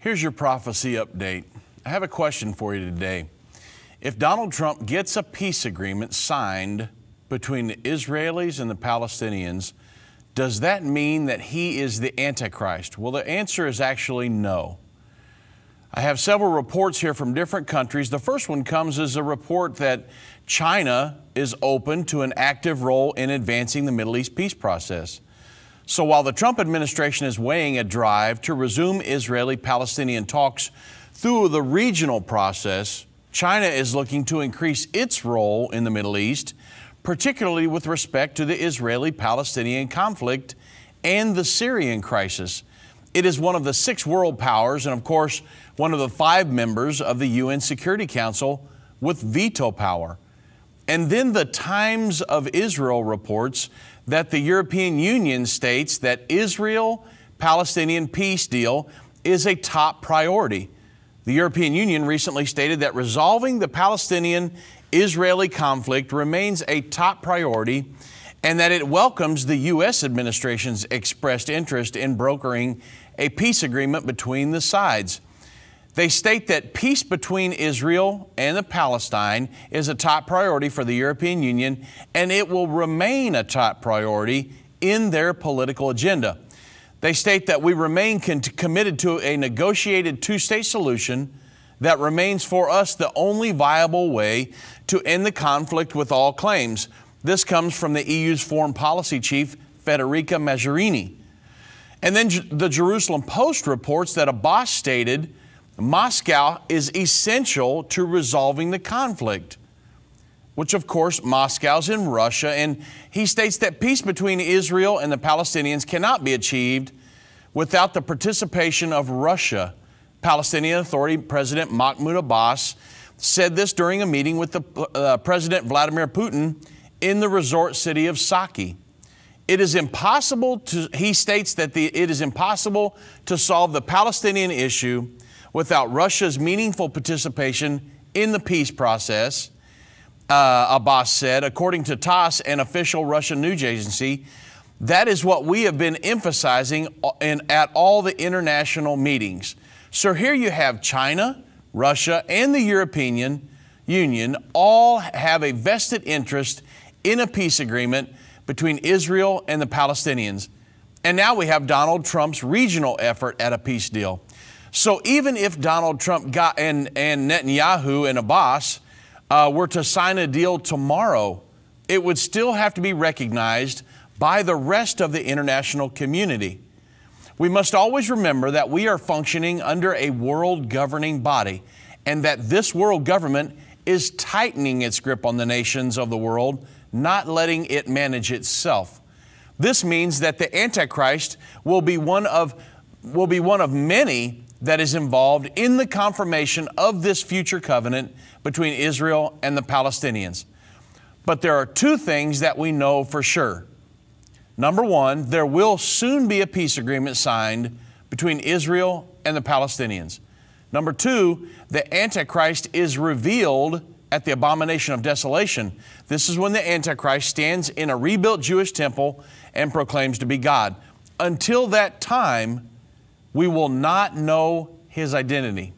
Here's your prophecy update. I have a question for you today. If Donald Trump gets a peace agreement signed between the Israelis and the Palestinians, does that mean that he is the Antichrist? Well, the answer is actually no. I have several reports here from different countries. The first one comes as a report that China is open to an active role in advancing the Middle East peace process. So while the Trump administration is weighing a drive to resume Israeli-Palestinian talks through the regional process, China is looking to increase its role in the Middle East, particularly with respect to the Israeli-Palestinian conflict and the Syrian crisis. It is one of the 6 world powers and, of course, one of the 5 members of the UN Security Council with veto power. And then the Times of Israel reports that the European Union states that Israel-Palestinian peace deal is a top priority. The European Union recently stated that resolving the Palestinian-Israeli conflict remains a top priority and that it welcomes the U.S. administration's expressed interest in brokering a peace agreement between the sides. They state that peace between Israel and the Palestine is a top priority for the European Union, and it will remain a top priority in their political agenda. They state that we remain committed to a negotiated 2-state solution that remains for us the only viable way to end the conflict with all claims. This comes from the EU's foreign policy chief, Federica Mogherini. And then the Jerusalem Post reports that Abbas stated Moscow is essential to resolving the conflict, which of course Moscow's in Russia, and he states that peace between Israel and the Palestinians cannot be achieved without the participation of Russia. Palestinian Authority President Mahmoud Abbas said this during a meeting with the President Vladimir Putin in the resort city of Saki. It is impossible he states that it is impossible to solve the Palestinian issue without Russia's meaningful participation in the peace process, Abbas said. According to TASS, an official Russian news agency, that is what we have been emphasizing at all the international meetings. So here you have China, Russia, and the European Union all have a vested interest in a peace agreement between Israel and the Palestinians. And now we have Donald Trump's regional effort at a peace deal. So even if Donald Trump and Netanyahu and Abbas were to sign a deal tomorrow, it would still have to be recognized by the rest of the international community. We must always remember that we are functioning under a world governing body and that this world government is tightening its grip on the nations of the world, not letting it manage itself. This means that the Antichrist will be one of many that is involved in the confirmation of this future covenant between Israel and the Palestinians. But there are 2 things that we know for sure. Number 1, there will soon be a peace agreement signed between Israel and the Palestinians. Number 2, the Antichrist is revealed at the abomination of desolation. This is when the Antichrist stands in a rebuilt Jewish temple and proclaims to be God. Until that time, we will not know his identity.